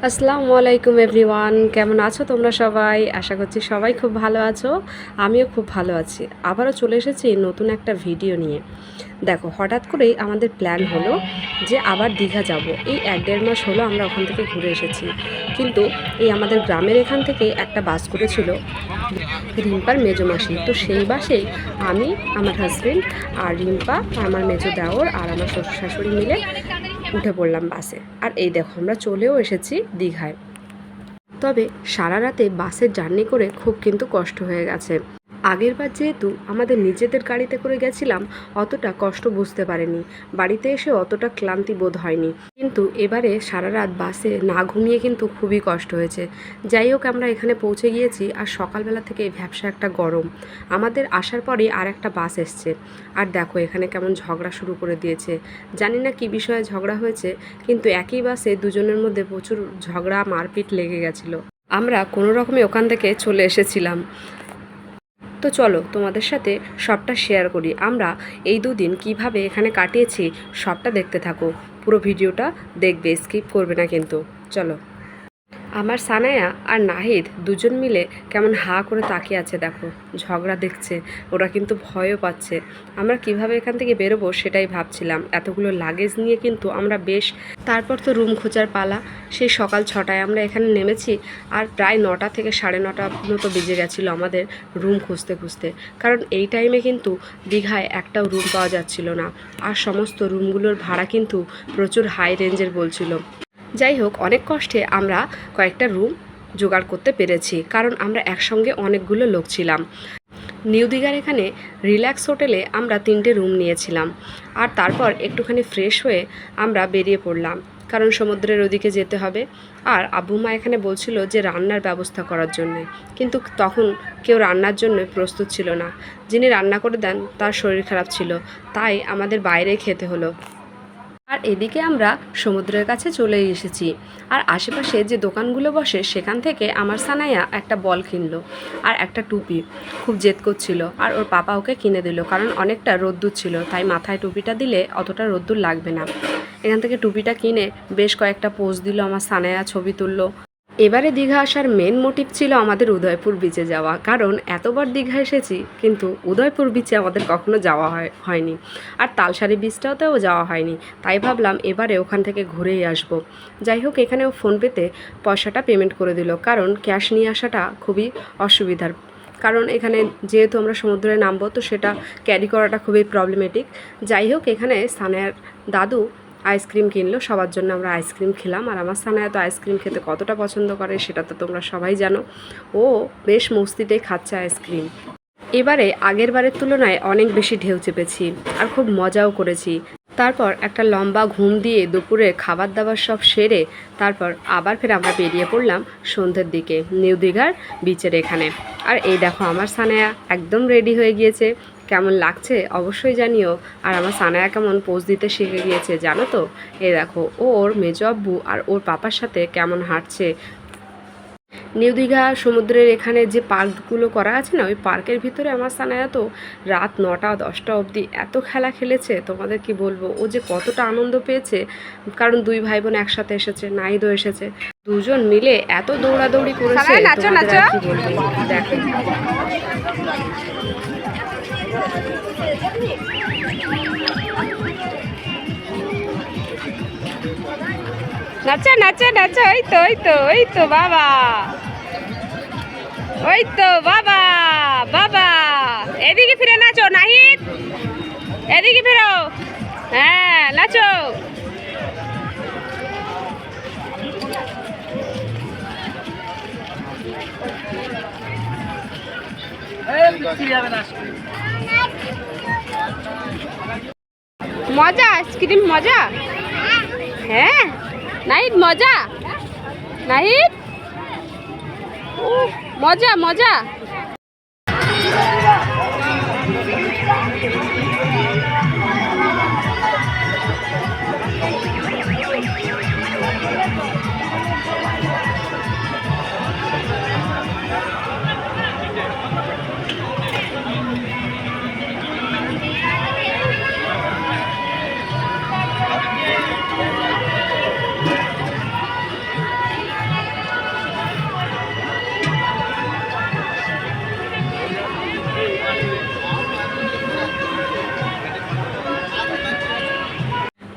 আসসালামু আলাইকুম এভরিওয়ান, কেমন আছো তোমরা সবাই? আশা করছি সবাই খুব ভালো আছো। আমিও খুব ভালো আছি। আবারও চলে এসেছি নতুন একটা ভিডিও নিয়ে। দেখো, হঠাৎ করেই আমাদের প্ল্যান হলো যে আবার দীঘা যাব। এই 1-1.5 মাস হলো আমরা ওখান থেকে ঘুরে এসেছি, কিন্তু এই আমাদের গ্রামের এখান থেকে একটা বাস করেছিল রিম্পার মেজো মাসি। তো সেই বাসেই আমি, আমার হাজবেন্ড আর রিম্পা, আমার মেজো দেওর আর আমার শ্বশুর শাশুড়ি মিলে উঠে পড়লাম বাসে। আর এই দেখো, আমরা চলেও এসেছি দীঘায়। তবে সারা রাতে বাসের জার্নি করে খুব কিন্তু কষ্ট হয়ে গেছে। আগেরবার যেহেতু আমাদের নিজেদের গাড়িতে করে গেছিলাম, অতটা কষ্ট বুঝতে পারিনি, বাড়িতে এসে অতটা ক্লান্তি বোধ হয়নি। কিন্তু এবারে সারা রাত বাসে না ঘুমিয়ে কিন্তু খুবই কষ্ট হয়েছে। যাই হোক, আমরা এখানে পৌঁছে গিয়েছি আর সকালবেলা থেকে ভ্যাপসা একটা গরম। আমাদের আসার পরেই আর একটা বাস এসছে। আর দেখো এখানে কেমন ঝগড়া শুরু করে দিয়েছে। জানি না কী বিষয়ে ঝগড়া হয়েছে, কিন্তু একই বাসে দুজনের মধ্যে প্রচুর ঝগড়া মারপিট লেগে গেছিলো। আমরা কোনো রকমে ওখান থেকে চলে এসেছিলাম। তো চলো তোমাদের সাথে সবটা শেয়ার করি। আমরা এই দুদিন কিভাবে এখানে কাটিয়েছি সবটা দেখতে থাকো। পুরো ভিডিওটা দেখবে, স্কিপ করবে না কিন্তু। চলো। আমার সানায়া আর নাহিদ দুজন মিলে কেমন হাঁ করে তাকিয়ে আছে দেখো, ঝগড়া দেখছে। ওরা কিন্তু ভয়ও পাচ্ছে। আমরা কিভাবে এখান থেকে বেরোবো সেটাই ভাবছিলাম। এতগুলো লাগেজ নিয়ে কিন্তু আমরা বেশ, তারপর তো রুম খোঁজার পালা। সেই সকাল 6টায় আমরা এখানে নেমেছি, আর প্রায় 9টা থেকে 9:30 মতো বেজে গেছিলো আমাদের রুম খুঁজতে খুঁজতে। কারণ এই টাইমে কিন্তু দীঘায় একটাও রুম পাওয়া যাচ্ছিল না, আর সমস্ত রুমগুলোর ভাড়া কিন্তু প্রচুর হাই রেঞ্জের বলছিল। যাই হোক, অনেক কষ্টে আমরা কয়েকটা রুম জোগাড় করতে পেরেছি, কারণ আমরা একসঙ্গে অনেকগুলো লোক ছিলাম। নিউ দীঘার এখানে রিল্যাক্স হোটেলে আমরা 3টে রুম নিয়েছিলাম। আর তারপর একটুখানি ফ্রেশ হয়ে আমরা বেরিয়ে পড়লাম, কারণ সমুদ্রের ওদিকে যেতে হবে। আর আব্বু মা এখানে বলছিল যে রান্নার ব্যবস্থা করার জন্যে, কিন্তু তখন কেউ রান্নার জন্য প্রস্তুত ছিল না। যিনি রান্না করে দেন তার শরীর খারাপ ছিল, তাই আমাদের বাইরে খেতে হলো। আর এদিকে আমরা সমুদ্রের কাছে চলে এসেছি। আর আশেপাশে যে দোকানগুলো বসে সেখান থেকে আমার সানায়া একটা বল কিনলো আর একটা টুপি। খুব জেদ করছিল, আর ওর পাপা ওকে কিনে দিল, কারণ অনেকটা রোদ্দুর ছিল, তাই মাথায় টুপিটা দিলে অতটা রোদ্দুর লাগবে না। এখান থেকে টুপিটা কিনে বেশ কয়েকটা পোজ দিল আমার সানায়া, ছবি তুললো। এবারে দীঘা আসার মেন মোটিভ ছিল আমাদের উদয়পুর বিচে যাওয়া, কারণ এতবার দীঘা এসেছি কিন্তু উদয়পুর বিচে আমাদের কখনো যাওয়া হয়নি, আর তালসারি বিচটাতেও যাওয়া হয়নি। তাই ভাবলাম এবারে ওখান থেকে ঘুরেই আসব। যাই হোক, এখানেও ফোনপেতে পয়সাটা পেমেন্ট করে দিল, কারণ ক্যাশ নিয়ে আসাটা খুবই অসুবিধার। কারণ এখানে যেহেতু আমরা সমুদ্রে নামবো, তো সেটা ক্যারি করাটা খুবই প্রবলেমেটিক। যাই হোক, এখানে সানায়ার দাদু আইসক্রিম কিনলো, সবার জন্য আমরা আইসক্রিম খেলাম। আর আমার সানায়া তো আইসক্রিম খেতে কতটা পছন্দ করে সেটা তো তোমরা সবাই জানো। ও বেশ মস্তিতেই খাচ্ছে আইসক্রিম। এবারে আগের বারের তুলনায় অনেক বেশি ঢেউ চেপেছি, আর খুব মজাও করেছি। তারপর একটা লম্বা ঘুম দিয়ে দুপুরে খাবার দাবার সব সেরে তারপর আবার ফের আমরা বেরিয়ে পড়লাম সন্ধ্যের দিকে নিউ দীঘার বিচের এখানে। আর এই দেখো, আমার সানায়া একদম রেডি হয়ে গিয়েছে। কেমন লাগছে অবশ্যই জানিও। আর আমার সানায়া কেমন পোজ দিতে শিখে গিয়েছে জানো তো। এই দেখো, ওর মেজো আব্বু আর ওর পাপার সাথে কেমন হাঁটছে। নিউ দীঘা সমুদ্রের এখানে যে পার্কগুলো করা আছে না, ওই পার্কের ভিতরে আমার সানায়া তো রাত 9টা-10টা অবধি এত খেলা খেলেছে, তোমাদের কি বলবো। ও যে কতটা আনন্দ পেয়েছে, কারণ 2 ভাই বোন একসাথে এসেছে, নাহিদও এসেছে, দুজন মিলে এত দৌড়াদৌড়ি করেছে, তোমাদের আর কি বলবো। দেখো, নাচো নাচো নাচো, ওই তো ওই তো ওই তো বাবা, ওই তো বাবা বাবা। এদিকে ফিরে নাচো নাহিদ, এদিকে ফিরো। হ্যাঁ, নাচো। মজা আইসক্রিম, মজা। হ্যাঁ নাহিদ, মজা। নাহিদ, মজা মজা।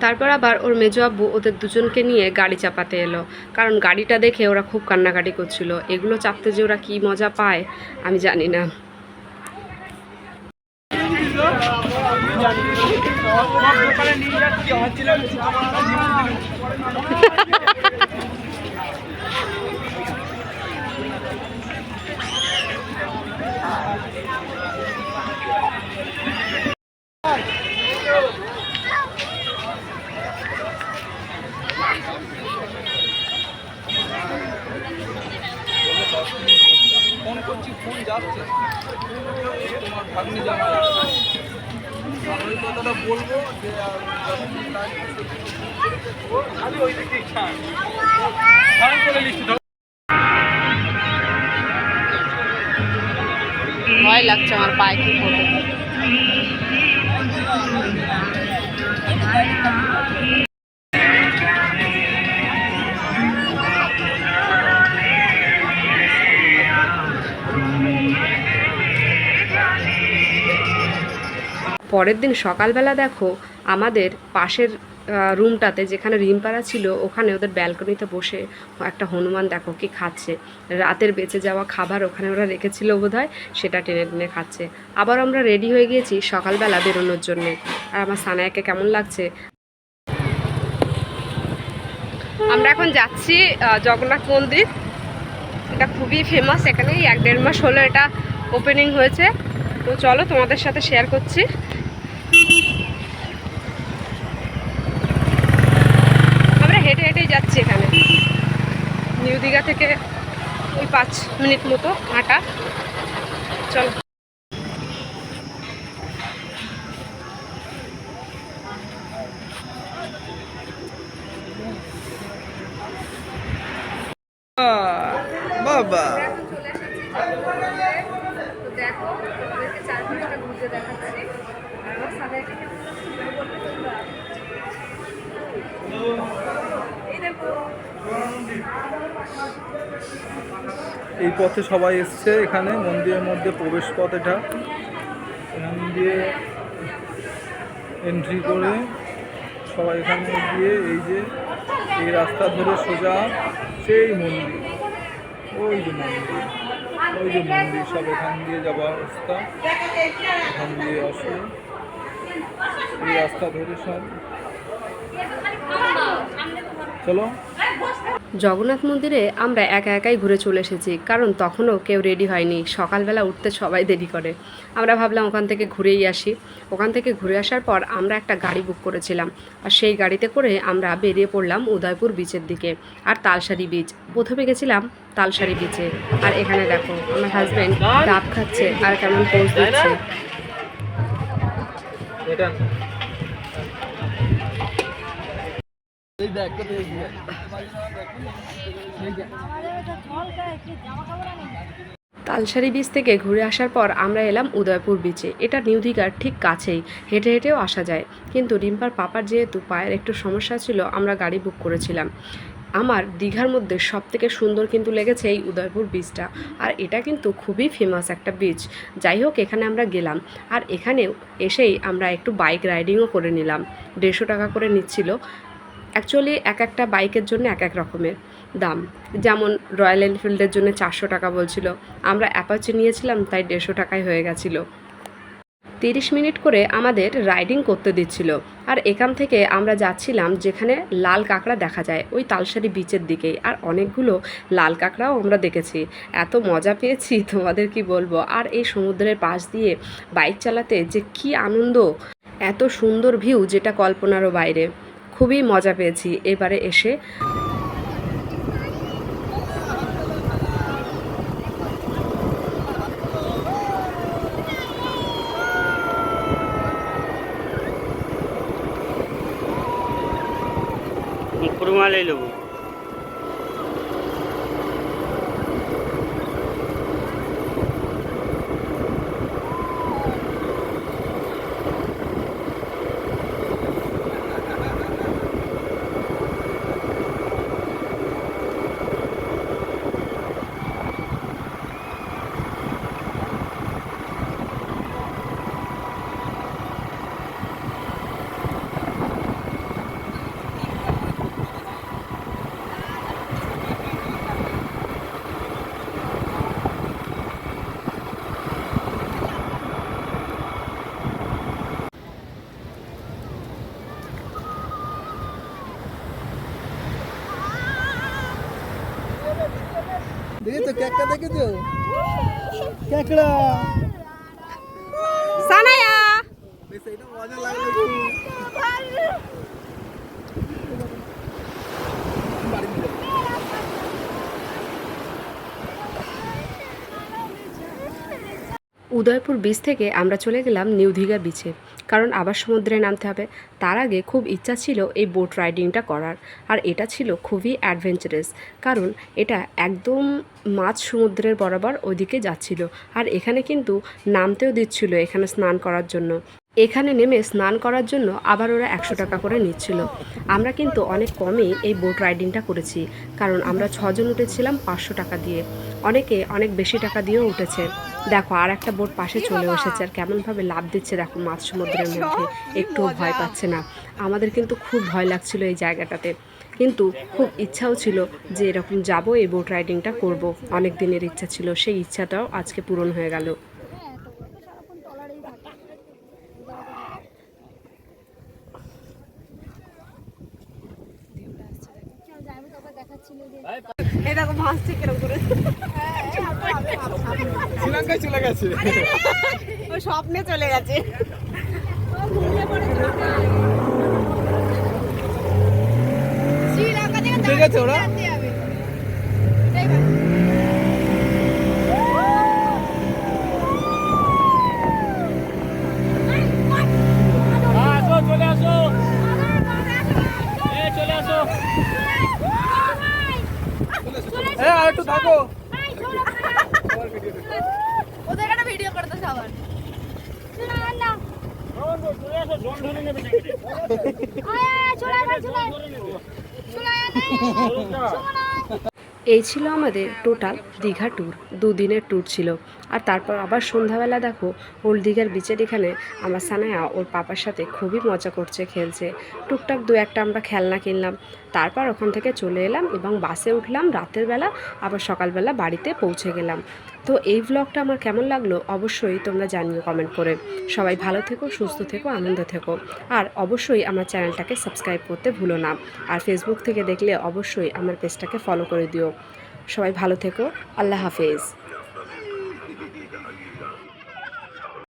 তারপর আবার ওর মেজো আব্বু ওদের দুজনকে নিয়ে গাড়ি চাপাতে এলো, কারণ গাড়িটা দেখে ওরা খুব কান্নাকাটি করছিল। এগুলো চাপতে যে ওরা কী মজা পায় আমি জানি না। ফোন করছি, ফোন যাচ্ছে, তোমার ভাগ্নি জামা ওই কথাটা বলবো যে খালি ওই দিকে ভয় লাগছে আমার পায়ে কি করবে। পরের দিন সকালবেলা দেখো আমাদের পাশের রুমটাতে যেখানে রিমপাড়া ছিল ওখানে ওদের ব্যালকনিতে বসে একটা হনুমান দেখো কি খাচ্ছে। রাতের বেঁচে যাওয়া খাবার ওখানে ওরা রেখেছিল বোধহয়, সেটা টেনে টেনে খাচ্ছে। আবার আমরা রেডি হয়ে গিয়েছি সকালবেলা বেরোনোর জন্যে। আর আমার সানায়াকে কেমন লাগছে। আমরা এখন যাচ্ছি জগন্নাথ মন্দির। এটা খুবই ফেমাস, এখানেই 1-1.5 মাস হলো এটা ওপেনিং হয়েছে। তো চলো তোমাদের সাথে শেয়ার করছি। আমরা হেঁটে হেঁটেই যাচ্ছি। এখানে নিউ দীঘা থেকে ওই 5 মিনিট মতো হাঁটা। চলো। বাবা দেখো তোমাদেরকে চারপাশটা ঘুরে দেখাচ্ছি। আর আমার সানায়াকে কেমন লাগছে বলবে তোমরা। এই দেখো এই পথে সবাই এসছে, এখানে মন্দিরের মধ্যে প্রবেশ পথ। এটা এখান দিয়ে এন্ট্রি করে সবাই এখানে গিয়ে এই যে এই রাস্তা ধরে সোজা সেই মন্দির, ওই যে মন্দির, ওই যে মন্দির, সব এখান দিয়ে যাওয়ার রাস্তা। এখান দিয়ে আসে এই রাস্তা ধরে সব। চলো। জগন্নাথ মন্দিরে আমরা একা একাই ঘুরে চলে এসেছি, কারণ তখনও কেউ রেডি হয়নি। সকালবেলা উঠতে সবাই দেরি করে। আমরা ভাবলাম ওখান থেকে ঘুরেই আসি। ওখান থেকে ঘুরে আসার পর আমরা একটা গাড়ি বুক করেছিলাম, আর সেই গাড়িতে করে আমরা বেরিয়ে পড়লাম উদয়পুর বিচের দিকে আর তালসারি বিচ। প্রথমে গেছিলাম তালসারি বিচে। আর এখানে দেখো আমার হাজব্যান্ড ডাব খাচ্ছে আর কেমন পোজ দিচ্ছে। তালসারি বিচ থেকে ঘুরে আসার পর আমরা এলাম উদয়পুর বিচে। এটা নিউ দীঘার ঠিক কাছেই, হেঁটে হেঁটেও আসা যায়। কিন্তু রিম্পার পাপার যেহেতু পায়ের একটু সমস্যা ছিল, আমরা গাড়ি বুক করেছিলাম। আমার দীঘার মধ্যে সবথেকে সুন্দর কিন্তু লেগেছে এই উদয়পুর বিচটা। আর এটা কিন্তু খুবই ফেমাস একটা বিচ। যাই হোক, এখানে আমরা গেলাম। আর এখানে এসেই আমরা একটু বাইক রাইডিংও করে নিলাম। 150 টাকা করে নিচ্ছিল। অ্যাকচুয়ালি এক একটা বাইকের জন্য এক এক রকমের দাম। যেমন রয়্যাল এনফিল্ডের জন্য 400 টাকা বলছিল, আমরা অ্যাপাচি নিয়েছিলাম তাই 150 টাকায় হয়ে গেছিলো। 30 মিনিট করে আমাদের রাইডিং করতে দিচ্ছিল। আর এখান থেকে আমরা যাচ্ছিলাম যেখানে লাল কাঁকড়া দেখা যায়, ওই তালসারি বিচের দিকেই। আর অনেকগুলো লাল কাঁকড়াও আমরা দেখেছি। এত মজা পেয়েছি তোমাদের কি বলবো। আর এই সমুদ্রের পাশ দিয়ে বাইক চালাতে যে কি আনন্দ, এত সুন্দর ভিউ যেটা কল্পনারও বাইরে। খুবই মজা পেয়েছি এবারে এসে। कुरमा ले लो। দেখেছো ক্যাকড়া দেখেছো? ক্যাকড়া সানায়া বেশ এটা মজা লাগলো একটু। বাড়ি নিয়ে যাবো। উদয়পুর বিচ থেকে আমরা চলে গেলাম নিউ দীঘা বিচে, কারণ আবার সমুদ্রে নামতে হবে। তার আগে খুব ইচ্ছা ছিল এই বোট রাইডিংটা করার, আর এটা ছিল খুবই অ্যাডভেঞ্চারাস, কারণ এটা একদম মাঝ সমুদ্রের বরাবর ওইদিকে যাচ্ছিল। আর এখানে কিন্তু নামতেও দিচ্ছিল এখানে স্নান করার জন্য। এখানে নেমে স্নান করার জন্য আবার ওরা 100 টাকা করে নিচ্ছিল। আমরা কিন্তু অনেক কমেই এই বোট রাইডিংটা করেছি, কারণ আমরা 6 জন উঠেছিলাম 500 টাকা দিয়ে। অনেকে অনেক বেশি টাকা দিয়েও উঠেছে। দেখো আর একটা বোট পাশে চলে এসেছে, আর কেমনভাবে লাফ দিচ্ছে দেখো মাঝ সমুদ্রের মধ্যে, একটু ভয় পাচ্ছে না। আমাদের কিন্তু খুব ভয় লাগছিল এই জায়গাটাতে, কিন্তু খুব ইচ্ছাও ছিল যে এরকম যাব, এই বোট রাইডিংটা করব। অনেক দিনের ইচ্ছা ছিল, সেই ইচ্ছাটাও আজকে পূরণ হয়ে গেল। এরকম হাসছে কিরকম করে, শ্রীলঙ্কায় চলে গেছে। ও স্বপ্নে চলে গেছে। উঠে গেছে ওরা। চলে আসো, চলে আসো। হ্যাঁ আর একটু থাকো। ওদের একটা ভিডিও করতে সবার চলে আসো, জল ধরে নেবে এই ছিল আমাদের টোটাল দীঘা ট্যুর, 2 দিনের ট্যুর ছিল। আর তারপর আবার সন্ধ্যাবেলা দেখো ওল্ড দীঘার বিচের এখানে আমার সানায়া ওর পাপার সাথে খুবই মজা করছে, খেলছে। টুকটাক 2-1টা আমরা খেলনা কিনলাম। তারপর ওখান থেকে চলে এলাম এবং বাসে উঠলাম রাতের বেলা, আবার সকালবেলা বাড়িতে পৌঁছে গেলাম। তো এই ব্লগটা আমার কেমন লাগলো অবশ্যই তোমরা জানিও কমেন্ট করে। সবাই ভালো থেকো, সুস্থ থেকো, আনন্দ থেকো। আর অবশ্যই আমার চ্যানেলটাকে সাবস্ক্রাইব করতে ভুলো না। আর ফেসবুক থেকে দেখলে অবশ্যই আমার পেজটাকে ফলো করে দিও। সবাই ভালো থেকো, আল্লাহ হাফেজ।